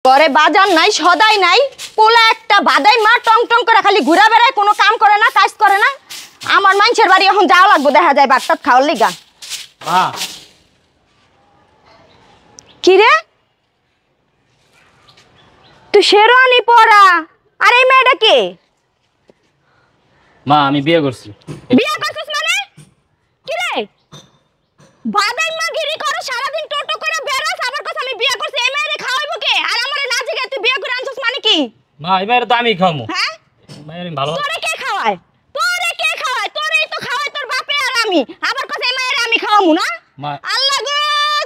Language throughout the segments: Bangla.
ঘরে বাজার নাই সদাই নাই পোলা একটা বাদাই মা টং টং করে খালি ঘুরা বেড়ায় কোনো কাম করে না কাজ করে না আমার মানুষের বাড়ি এখন যাওয়া লাগবে দেখা যায় ভাত টাত খাওয়ার লিগা মা কি রে তুই শেরওয়ানি পরা আর এই মেয়েটা কে মা আমি বিয়ে করছি বিয়ে করছিস মানে কি রে বাদাই মা গিরি করো সারা দিন টোটো করে বেরাস আবার কথা আমি বিয়ে করছি এই মেয়েরে খাওয়াইবো কে আর আমারে না জিগে তুই বিয়ে করে আনছস মানে কি মা এবারে তো আমি খামু হ্যাঁ মায়ের আমি ভালো তোরে কে খাওয়ায় তোরেই তো খাওয়ায় তোর বাপে আর আমি আবার কথা এই মেয়েরে আমি খাওয়ামু না মা আল্লাহ গো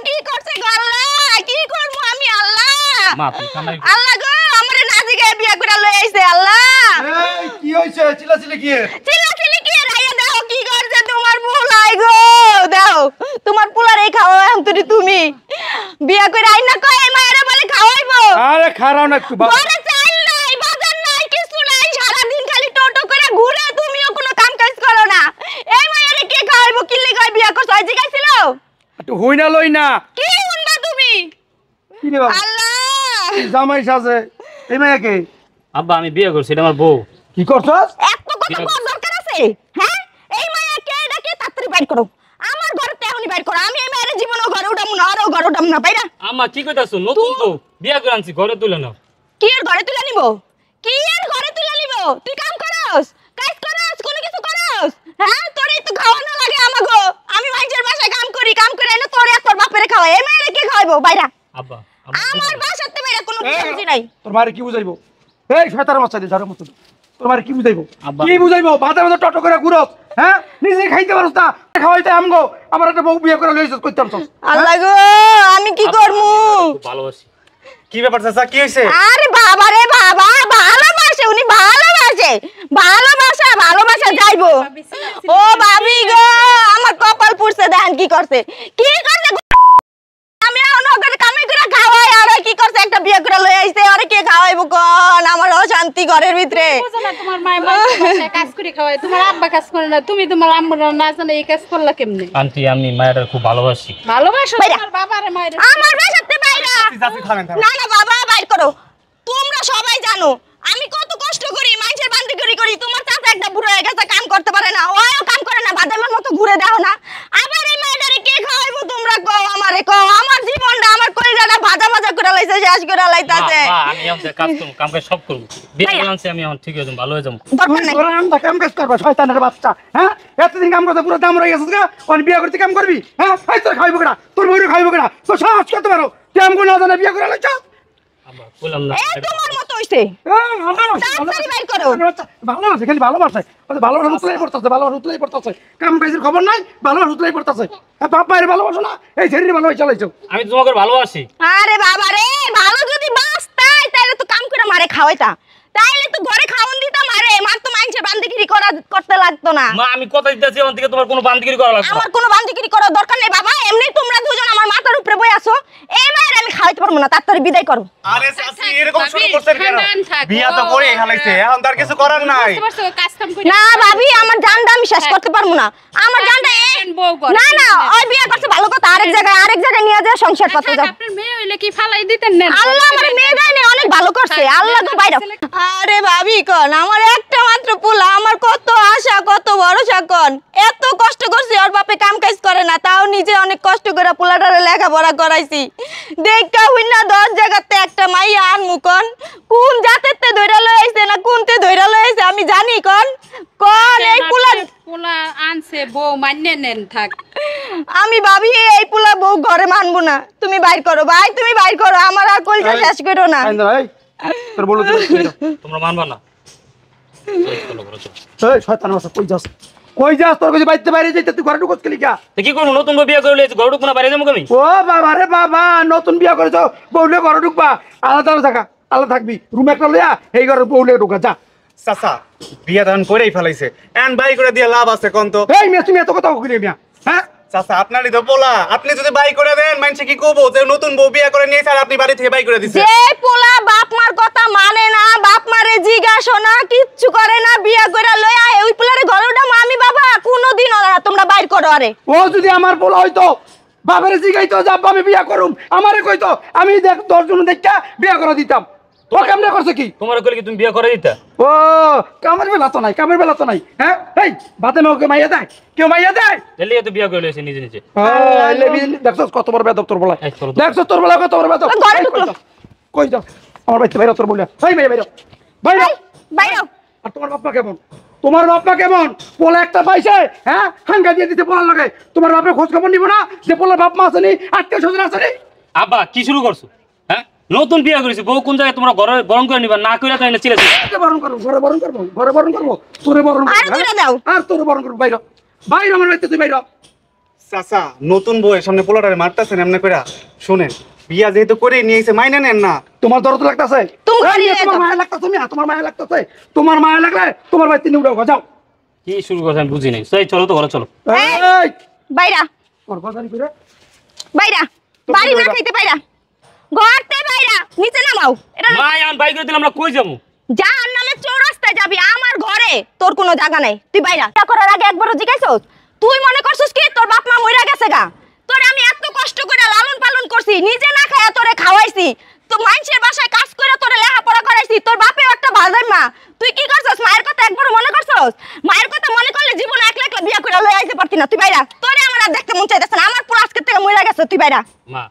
কি করছে গো আল্লাহ কি করব আমি আল্লাহ মা তুই কামাই আল্লাহ গো আমারে না জিগে বিয়ে করে লই আইছে আল্লাহ এই কি হইছে চিল্লাচিল্লি কি চিল্লাচিল্লি কি রাইয়া দাও কি করছে তোমার পোলাই গো দাও তোমার পোলার এই খাওয়া এখন তুমি বিয়ে করে আইনা কই এই মায়েরে বলে খাওয়াইবো আরে খারাও না একটু বাবা ঘরে চাল নাই বাজার নাই কিছু নাই সারা দিন খালি টোটো করে ঘুরে তুমিও কোনো কাম কাজ করো না এই মায়েরে কে খাওয়াইবো কি লাগা বিয়ে করছ আজ জিগাইছিল একটু হই না লই না কি শুনবা তুমি কি রে বাবা আল্লাহ জামাই সাজে এই মেয়েকে আব্বা আমি বিয়ে করছি এটা আমার বউ কি করছস এত কথা বল দরকার আছে হ্যাঁ এই মায়া কে ডাকে তাড়াতাড়ি বাইর করো আমার ঘরে তেহনি বাইর করো আমি এই মায়ের জীবনও ঘরে উঠাম না আরও ঘরে উঠাম না বাইরা আম্মা কি কইতাছো নতুন বউ বিয়ে করে আনছি ঘরে তুলে নাও কি এর ঘরে তুলে নিব কি এর ঘরে তুলে নিব তুই কাম করস কাজ করস কোনো কিছু করস হ্যাঁ তোরই তো খাওয়ানো লাগে আমাগো আমি মাইজের বাসায় কাম করি কাম করে এনে তোরে আর তোর বাপেরে খাওয়াই এই মায়েরে কে খাওয়াইবো বাইরা আব্বা আমার বাসাতে বাইরা কোনো কিছু নাই তোর মারে কি বুঝাইবো এই শয়তানের বাচ্চা দে ঝাড়ু মত তোর মারে কি বুঝাইবো আব্বা। কি বুঝাইবো বাদে বাদে টটো করে ঘুরস হ্যাঁ নিজে খাইতে পারছ না খাওয়াইতে আমগো আমার একটা বউ বিয়ে করে লইছস কইতাম তো আল্লাহ গো আমি কি করমু খুব ভালোবাসি কি ব্যাপার চাচা কি হইছে আরে বাবা রে বাবা ভালোবাসে উনি ভালোবাসা যাইবো ও ভাবি গো আমার কপাল পুড়ছে দেখেন কি করছে আমি নগরে কামাই করে খাওয়াই আর কি করছে একটা বিয়ে করে লই আইছে আরে কে খাওয়াইবো কোন আমার অশান্তি ঘরের ভিতরে বুঝো না তোমার মায়ের কাজ করে খাওয়ায় তোমার আব্বা কাজ করে না তুমি তোমার আম্মুর না জানো এই কাজ করলা কেমনে আন্টি আমি মায়ের খুব ভালোবাসি ভালোবাসো বাইরা। তোমার বাবারে মায়ের আমার বাসাতে বাইরা চাচি থামেন না না বাবা বাইর করো তোমরা সবাই জানো আমি কত কষ্ট করি মানুষের বান্দিগিরি করি তোমার চাচা একটা বুড়ো হয়ে গেছে কাম করতে পারে না ওও কাম করে না বাদামের মতো ঘুরে দাও না আবার এই মেয়েটারে কে খাওয়াইবো তোমরা কও আমারে কও আমার জীবনটা আমার কলিজাটা ভাজা ভাজা করে লাইছে শেষ করে লাইতাছে মা আমি আমাদের কাজ করব কাম কাজ সব করব বিয়ে করে আনছি আমি এখন ঠিক হয়ে যাব ভালো হয়ে যাব দরকার নাই তোরা আমরা কাম কাজ করবা শয়তানের বাচ্চা হ্যাঁ এতদিন কাম করতে পুরো দাম রয়ে গেছিস গা ওই বিয়ে করতে কাম করবি হ্যাঁ এই তোর খাইবো কেডা তোর বউরে খাইবো কেডা তো সাহস করতে পারো তুই আমগো না জানে বিয়ে করে লাইছ আব্বা বললাম না এই তোমার মতো হইছে তাড়াতাড়ি বাইর করো ভালোবাসে খালি ভালোবাসে ভালোবাসা উতলাই পড়তেছে কাম কাজের খবর নাই ভালোবাসা উতলাই পড়তেছে বাপ মায়ের ভালোবাসো না এই ছেড়ে ভালোবাসা চালাইছো আমি তোমাকে ভালোবাসি আরে বাবা রে ভালো যদি বাঁচতাই তাহলে তো কাম করে মারে খাওয়াইতা তাইলে তো ঘরে খাওন দিতাম আরে মার তো মাইনছে বান্দিগিরি করতে লাগতো না মা আমি কথা দিতেছি আমার থেকে তোমার কোনো বান্দিগিরি করা লাগবে না আমার কোনো বান্দিগিরি করার দরকার নেই বাবা এমনি তোমরা দুজন আমার মাথার উপরে বই আছো এই মায়ের আমি খাওয়াইতে পারবো না তাড়াতাড়ি বিদায় করো আরে চাচি এরকম শুরু করছেন কেন বিয়া তো করে হালাইছে এখন তার কিছু করার নাই কাজ কাম করে না ভাবি আমার জানটা আমি শেষ করতে পারবো না আমার জানটা বউ করে না না ওই বিয়ে করছে ভালো কথা আরেক জায়গায় নিয়ে যায় সংসার করতে যাও আপনার মেয়ে হইলে কি ফালাই দিতেন না আল্লাহ আমার মেয়ে দেয়নি অনেক ভালো করছে আল্লাহ তো বাইরে আরে ভাবি কোন আমার একটা মাত্র পোলা আমার কত আশা কত ভরসা কোন এত কষ্ট করছি ওর বাপে কাম কাজ করে না তাও নিজে অনেক কষ্ট করে পোলাটারে লেখাপড়া করাইছি দেখা হইনা 10 জায়গাতে একটা মাইয়া আনমু কোন জাতেতে ধইরা লই আইছে না কোনতে ধইরা লই আইছে আমি জানি কোন এই পোলা আনছে বউ মান্য নেন থাক আমি ভাবি এই পোলা বউ ঘরে মানবো না তুমি বাইর করো ভাই তুমি বাইর করো আমার আর কলটা শেষ করো না তোর বলো তোমরা মানবা না এই শয়তান বাচ্চা কই যাস তোর কাছে বাইতে বাইরে যাইতে তুই ঘরে ঢুকছ কি লিখা তো কি করব নতুন বিয়ে করে লইছি ঘর ঢুকবো না বাইরে যাবো আমি ও বাবা রে বাবা নতুন বিয়া করেছ বউলে ঘরে ঢুকবা আলাদা থাকা আলাদা থাকবি রুম একটা লইয়া এই ঘরে বউলে ঢুকা যা চাচা বিয়া দান করেই ফেলাইছে এন বাই করে দিয়ে লাভ আছে কোন তো এই মেয়ে তুমি এত কথা কইলে মিয়া হ্যাঁ চাচা আপনারই তো বলা আপনি যদি বাই করে দেন মানুষে কি কইবো যে নতুন বউ বিয়া করে নিয়েছে আর আপনি বাড়ি থেকে বাই করে দিছেন যে পোলা বাপ মার কথা মানে না বাপ মারে জিজ্ঞাসা না কিচ্ছু করে না বিয়া করে লইয়া ওই পোলারে ঘরে উঠাম আমি বাবা কোনোদিন ওরা তোমরা বাইর করো আরে ও যদি আমার বলা হইতো বাপের জিগাইতো যে আব্বা আমি বিয়া করুম, আমারে কইতো আমি দেখ 10 জন দেখা বিয়া করে দিতাম। তো কেমনে করছে কি? তোমার কইলে কি তুমি বিয়ে করে দিতা? ও কামের বেলা তো নাই, কামের বেলা তো নাই। হ্যাঁ এই বাতে মেয়ে ওকে মাইয়া দেয়, কেউ মাইয়া দেয়? এলি এত বিয়ে করে লইছে নিজে নিজে। দেখছস কত বড় বেদব তোর বলা, এই চলো তো। দেখছস তোর বলা কত বড় বেদব। ঘরে ঢুকলো। কই যাও আমার বাইতে বাইরে তোর বলিয়া, এই মেয়ে বাইরে বাইরে। বাইরে আর তোমার বাপ্পা কেমন? তোমার বাপ্পা কেমন? পোলা একটা পাইছে, হ্যাঁ হাঙ্গা দিয়ে দিতে পোলার লাগে। তোমার বাপের খোঁজ খবর নিব না যে পোলার বাপ মা আসেনি, আত্মীয় স্বজন আসেনি? আব্বা কি শুরু করছো? হ্যাঁ নতুন বিয়ে করেছি, বউ কোন জায়গায় তোমরা ঘরে বরণ করে নিবা, না কইরা তাই না চিলেছি। বরণ করবো, ঘরে বরণ করবো, ঘরে বরণ করবো, তোরে বরণ করবো, আরে দুইটা দাও। আর তোরে বরণ করবো। বাইরে বাইরে আমার বাড়িতে তুই বাইরে। চাচা নতুন বউয়ের সামনে পোলাটারে মারতাছেন এমনি কইরা? শুনেন, বিয়া যেহেতু করে নিয়েছে মাইনে নেন না। তোমার দরদ লাগতেছে? তোমার তোমার মায়া লাগতেছে? তুমি তোমার মায়া লাগতেছে? তোমার মায়া লাগলে তোমার বাড়িতে নিয়ে উঠাও, যাও। কি শুরু করছে আমি বুঝি নাই। সেই চলো তো ঘরে চলো। এই বাইরা তোর কথা নি করে বাইরা বাড়ি না খাইতে বাইরা ঘরতে বাইরা নিচে নামাও। এটা মা আমি বাইক করে দিলাম, আমরা কই যাবো? যার নামে চৌরাস্তায় যাবি, আমার ঘরে তোর কোনো জায়গা নাই, তুই বাইরা। এটা করার আগে একবারও জিজ্ঞাসা তুই মনে করছিস কি তোর বাপ মা মইরা গেছে গা? তোর আমি এত কষ্ট করে লালন পালন করছি, নিজে না খায়া তোরে খাওয়াইছি, তো মানুষের বাসায় কাজ করে তোরে লেখাপড়া করাইছি, তোর বাপেও একটা ভাজাই মা। তুই কি করছস? মায়ের কথা একবারও মনে করছস? মায়ের কথা মনে করলে জীবনে একলা একলা বিয়া করে লই আইতে পারতি না। তুই বাইরা, তোরে আমার আর দেখতে মন চাইতেছে না, আমার পুরো আজকে থেকে মইরা গেছে। তুই বাইরা মা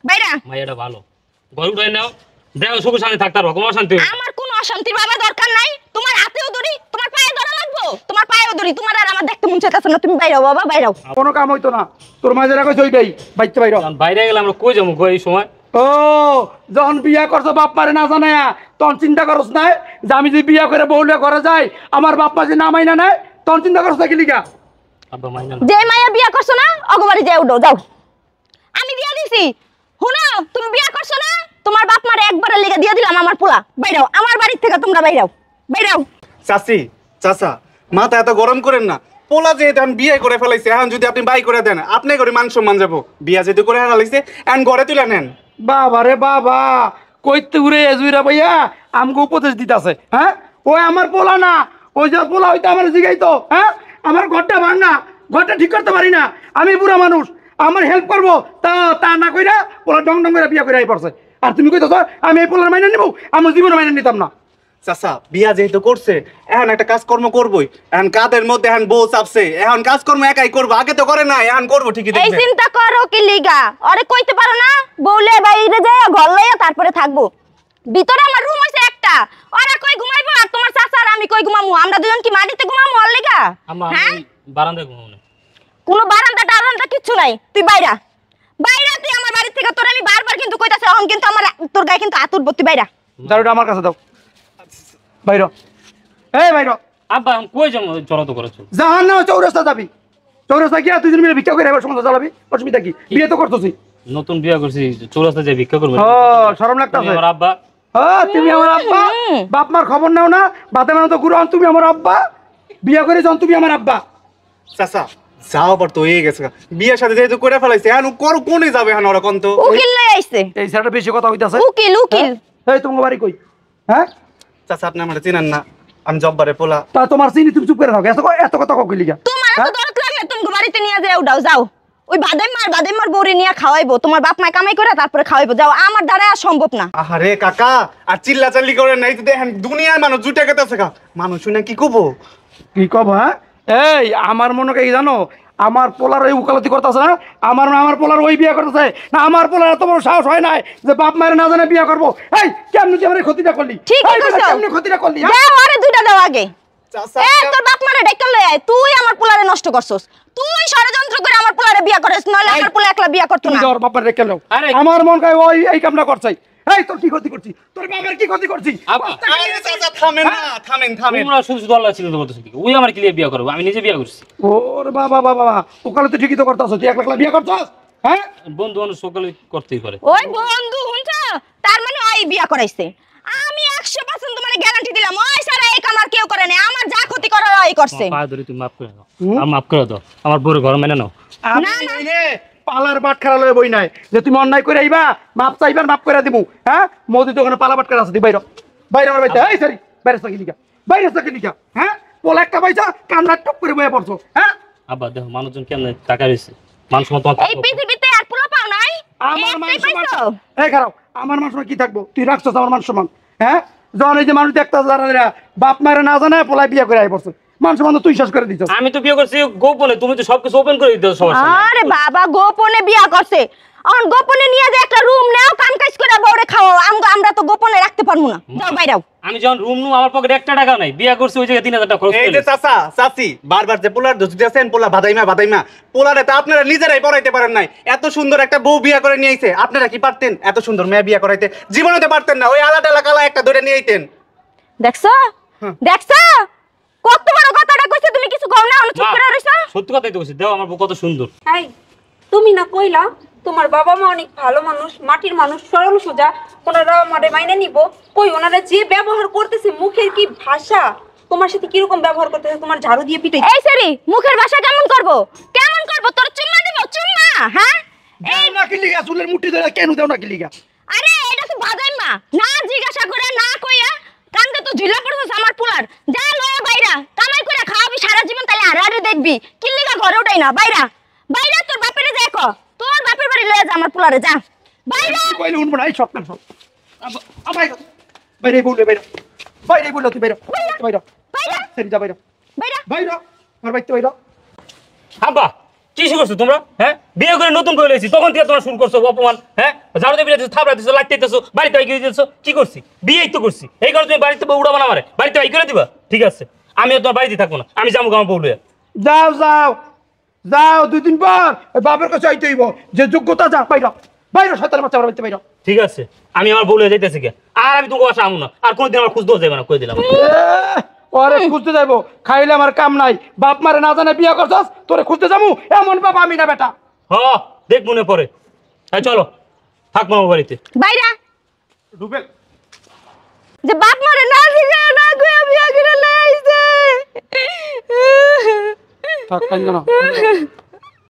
বাইরা। মাইয়াটা ভালো, ঘর উঠাই নাও, দেখো সুখ শান্তি থাকতে পারবো, কোনো অশান্তি হবে না। আমার কোনো অশান্তির বাবা দরকার নাই। তোমার হাতেও ধরি, তোমার পায়ে ধরা লাগবো, তোমার পায়েও ধরি, তোমার আর আমার দেখতে মন চাইতেছে না। তুমি বাইরাও বাবা, বাইরাও। কোনো কাম হইতো না, তোর মাঝে রাখো ওইটাই বাইতে বাইরে। কারণ বাইরে গেলে আমরা কই যাবো এই সময়? ও যখন বিয়া করছো বাপ মারে না জানে, তখন চিন্তা করছ না যে আমি যদি বিয়া করে বউলে ঘরে যাই আমার বাপ মা যে না মাইনা নেয়, তখন চিন্তা করছ না কি লিগা? আব্বা মাইনা যে মাইয়া বিয়া করছো না অগবাড়ি যাই উঠো, যাও। আমি দিয়া দিছি। শুনো, তুমি বিয়া করছো না, তোমার বাপ মারে একবারে লেগে দিয়া দিলাম আমার পোলা। বাইরাও আমার বাড়ি থেকে, তোমরা বাইরাও, বাইরাও। চাচি চাচা মাথা এত গরম করেন না। পোলা যেহেতু এখন বিয়ে করে ফেলাইছে, এখন যদি আপনি বাই করে দেন আপনি করে মান সম্মান যাবো। বিয়া যেহেতু করে ফেলাইছে এখন ঘরে তুলে নেন। বাবা রে বাবা, কইতে ঘুরে এজুইরা ভাইয়া আমাকে উপদেশ দিতেছে। হ্যাঁ ওই আমার পোলা না, ওই যে পোলা হইতে আমার জিগাইতো। হ্যাঁ আমার ঘরটা ভাঙা, ঘরটা ঠিক করতে পারি না, আমি বুড়া মানুষ, আমার হেল্প করবো, তা তা না কইরা পোলা ডং ডং করে বিয়া করে আই পড়ছে। আর তুমি কইতেছ আমি এই পোলার মাইনা নিবো? আমার জীবনে মাইনা নিতাম না। চাচা বিয়া যেহেতু করছে এখন একটা কাজকর্ম করবোই। এখন কাদের মধ্যে এখন বউ চাপছে, এখন কাজকর্ম একাই করবো, আগে তো করে না, এখন করবো ঠিকই। এই দেখবেন চিন্তা করো কি লিগা? আরে কইতে পারো না বউলে বাইরে যায় ঘর লইয়া তারপরে থাকবো? ভিতরে আমার রুম হইছে একটা, ওরা কই ঘুমাইবো আর তোমার চাচা আর আমি কই ঘুমামু? আমরা দুজন কি মাটিতে ঘুমামু ওর লিগা? আম্মা হ্যাঁ আমি বারান্দায় ঘুমাবো না। কোনো বারান্দা টারান্দা কিচ্ছু নাই, তুই বাইরা বাইরা। তুই আমার বাড়ি থেকে, তোর আমি বারবার কিন্তু কইতাছি, এখন কিন্তু আমার তোর গায়ে কিন্তু আতুর বত্তি। বাইরা দারুটা আমার কাছে দাও, বাইরো এই বাইরো। আব্বা আমি কই যাবো? চলো তো ঘরে চলো। জাহান না চৌরাস্তা যাবি, চৌরাস্তা গিয়া দুজন মিলে ভিক্ষা করে এবার সংসার চালাবি, অসুবিধা কি? বিয়ে তো করতেছি। নতুন বিয়ে করছি, চৌরাস্তা যাই ভিক্ষা করবো? ও শরম লাগতাছে? আমার আব্বা। তুমি আমার আব্বা, বাপ মার খবর নাও না, বাতে মানে তো গুরু, তুমি আমার আব্বা, বিয়ে করে যখন তুমি আমার আব্বা। চাচা যাও আবার তো হয়ে গেছে, বিয়ের সাথে যেহেতু করে ফেলাইছে এখন কোর কোনে যাবে এখন ওরা কোন তো? উকিল লই আইছে। এই ছেলেটা বেশি কথা হইতাছে। উকিল উকিল। এই তোমার বাড়ি কই? হ্যাঁ চাচা আপনি আমার চিনেন না, আমি জব্বারে পোলা। তা তোমার চিনি তুমি চুপ করে থাকো, এত কথা কই লিগা? তোমার এত দরদ লাগলে তুমি বাড়িতে নিয়ে যাও, উঠাও যাও। ওই বাদাইমার বউরে নিয়ে খাওয়াইবো, তোমার বাপ মা কামাই করে তারপরে খাওয়াইবো, যাও। আমার দ্বারা আর সম্ভব না। আহারে কাকা আর চিল্লা চাল্লি করে নাই তো দেখেন দুনিয়ার মানুষ জুটে গেতেছে। মানুষ শুনে কি কব? কি কব? হ্যাঁ এই আমার মনে কি জানো, আমার পোলার ওই উকালতি করতেছে না, আমার পোলার ওই বিয়ে করতেছে না, আমার পোলার এত বড় সাহস হয় নাই যে বাপ মায়ের না জানে বিয়ে করবো। এই কেমনে তুই আমার ক্ষতিটা করলি? ঠিকই কইছো। কেমনে ক্ষতিটা করলি? দাও আরে দুইটা দাও আগে। চাচা এ তোর বাপ মারে ডাইকা লই আয়, তুই আমার পোলারে নষ্ট করছস, তুই ষড়যন্ত্র করে আমার পোলারে বিয়া করিস, নইলে আমার পোলা একলা বিয়া করতো তুমি না। যাওয়ার বাপার রেখে নাও। আরে আমার মন কয় ওই এই কামটা করছে। এই তোর কি ক্ষতি করছি? তোর বাবার কি ক্ষতি করছি? আব্বা আরে চাচা থামেন না, থামেন থামেন। তোমরা শুধু শুধু আল্লাহ ছিল করতেছো কি? ওই আমার ক্লিয়ার বিয়ে করবো, আমি নিজে বিয়ে করছি। ওর বাবা বাবা উকালতি ঠিকই তো করতেছ, তুই একলা বিয়ে করছস? হ্যাঁ বন্ধু বান্ধব সকালে করতেই পারে। ওই বন্ধু হুনছ, তার মানে ওই বিয়া করাইছে। আমি 100% তোমারে গ্যারান্টি দিলাম, ওই সারা এই কাম আর কেউ করে না, আমার যা ক্ষতি করার ওই করছে। পা ধরে তুমি মাফ করে দাও, আর মাফ করে দাও, আমার বউরে ঘর মেনে নাও। আমি এই নে পালার বাট খেলা লয়ে বই নাই যে তুমি অন্যায় করে আইবা, মাপ চাইবার মাপ করে দিমু। হ্যাঁ মোদি তো ওখানে পালা বাট খেলা আছে, দি বাইরে বাইরে আমার বাইতে। এই সরি বাইরে সাকি লিখা, বাইরে সাকি লিখা। হ্যাঁ পোলা একটা পয়সা কান্না টপ করে বয়ে পড়ছো। হ্যাঁ আব্বা দেখো মানুষজন কেমন টাকা রয়েছে, মানুষ মতো এই পৃথিবীতে আর আমার মান একটাই সম্মান পাইছো? এই খারাপ আমার মান সম্মান কি থাকবো তুই রাখছস আমার মান সম্মান হ্যাঁ যখন এই যে মানুষ দেখতা যারা বাপ মায়ের না জানে পোলাই বিয়ে করে আই পড়ছে মান সম্মান তো তুই শেষ করে দিছস আমি তো বিয়ে করছি গোপনে, তুমি তো সবকিছু ওপেন করে দিতে সবার সামনে। আরে বাবা গোপনে বিয়া করছে এখন গোপনে নিয়ে যে একটা রুম নাও কাম কাজ করে বউরে খাওয়াও আমরা তো গোপনে রাখতে পারবো না যাও বাইরাও আমি যখন রুম নু আমার পকেটে 1 টাকা নাই, বিয়ে করছি ওই জায়গায় 3000 টাকা খরচ এই করে। যে চাচা চাচি বারবার যে পোলার দোষ দিতেছেন, পোলা বাদাইমা পোলারে তো আপনারা নিজেরাই পড়াইতে পারেন নাই। এত সুন্দর একটা বউ বিয়ে করে নিয়ে আইছে, আপনারা কি পারতেন এত সুন্দর মেয়ে বিয়ে করাইতে? জীবনে তো পারতেন না, ওই আলাদা কালা একটা ধরে নিয়ে আইতেন। দেখছো দেখছো কত বড় কথাটা কইছে তুমি কিছু কও না চুপ মা, করে রইছো সত্যি কথাই তো বলছি, দেও আমার বউ কত সুন্দর। এই তুমি না কইলা তোমার বাবা মা অনেক ভালো মানুষ, মাটির মানুষ, সরল সোজা, ওনারা আমারে মাইনে নিব। কই ওনারা যে ব্যবহার করতেছে, মুখের কি ভাষা, তোমার সাথে কিরকম ব্যবহার করতেছে, তোমার ঝাড়ু দিয়ে পিটাই। এই সেরি মুখের ভাষা কেমন করব তোর চুম্মা দিব চুম্মা হ্যাঁ এই না কি লিগা চুলের মুঠি ধরে কেন দেও না কি লিগা আরে এটা তো বাদাইমা না জিজ্ঞাসা করে না কইয়া কান্দে তো ঝিলা পড়ছস আমার পুলার যা লয়া বাইরা কামাই করে খাওয়াবি সারা জীবন তাইলে আরে দেখবি কি লিগা ঘরে উঠাই না বাইরা বাইরা তোর বাপেরে যাই কো তোর বাপের বাড়ি লয়া যা আমার পুলারে যা বাইরা কইলে উঠবো না এই সব সব আমায় বাইরে বললে বাইরে বললে তুই বাইরে বাইরে বাইরা সেরি যা বাইরে বাইরা বাইরে আর বাইতে বাইরে আব্বা কি শুরু করছো তোমরা? হ্যাঁ বিয়ে করে নতুন করে লইছি, তখন থেকে তোমরা শুরু করছো অপমান। হ্যাঁ ঝাড়ু দিয়ে দিতেছো, থাপড়া দিতেছো, লাইট দিতেছো, বাড়িতে বাইক দিতেছো। কি করছি? বিয়েই তো করছি। এই কারণে তুমি বাড়িতে উড়াবা না আমারে, বাড়িতে বাইক করে দিবা? ঠিক আছে, আমিও তোমার বাড়িতে থাকবো না, আমি যাবো আমার বউ লইয়া। যাও যাও যাও 2 দিন পর ওই বাপের কাছে আইতে হইব যে যোগ্যতা যা বাইরে বাইরে শয়তানের বাচ্চা বাইরে বাইরে ঠিক আছে, আমি আমার বউ লইয়া যাইতেছি কে, আর আমি তোমাকে বাসা আমু না, আর কোনোদিন আমার খুঁজ দেওয়া যাবে না, কই দিলাম। ওরে খুঁজতে যাইবো খাইলে আমার কাম নাই বাপ মারে না জানে বিয়ে করছস তোরে খুঁজতে যাবো এমন বাপ আমি না বেটা হ দেখ মনে পড়ে। এই চলো থাকবো আমার বাড়িতে। বাইরা রুবেল যে বাপ মারে না জিগা না কইয়া বিয়া করে লাইছে থাক কাইন্দ না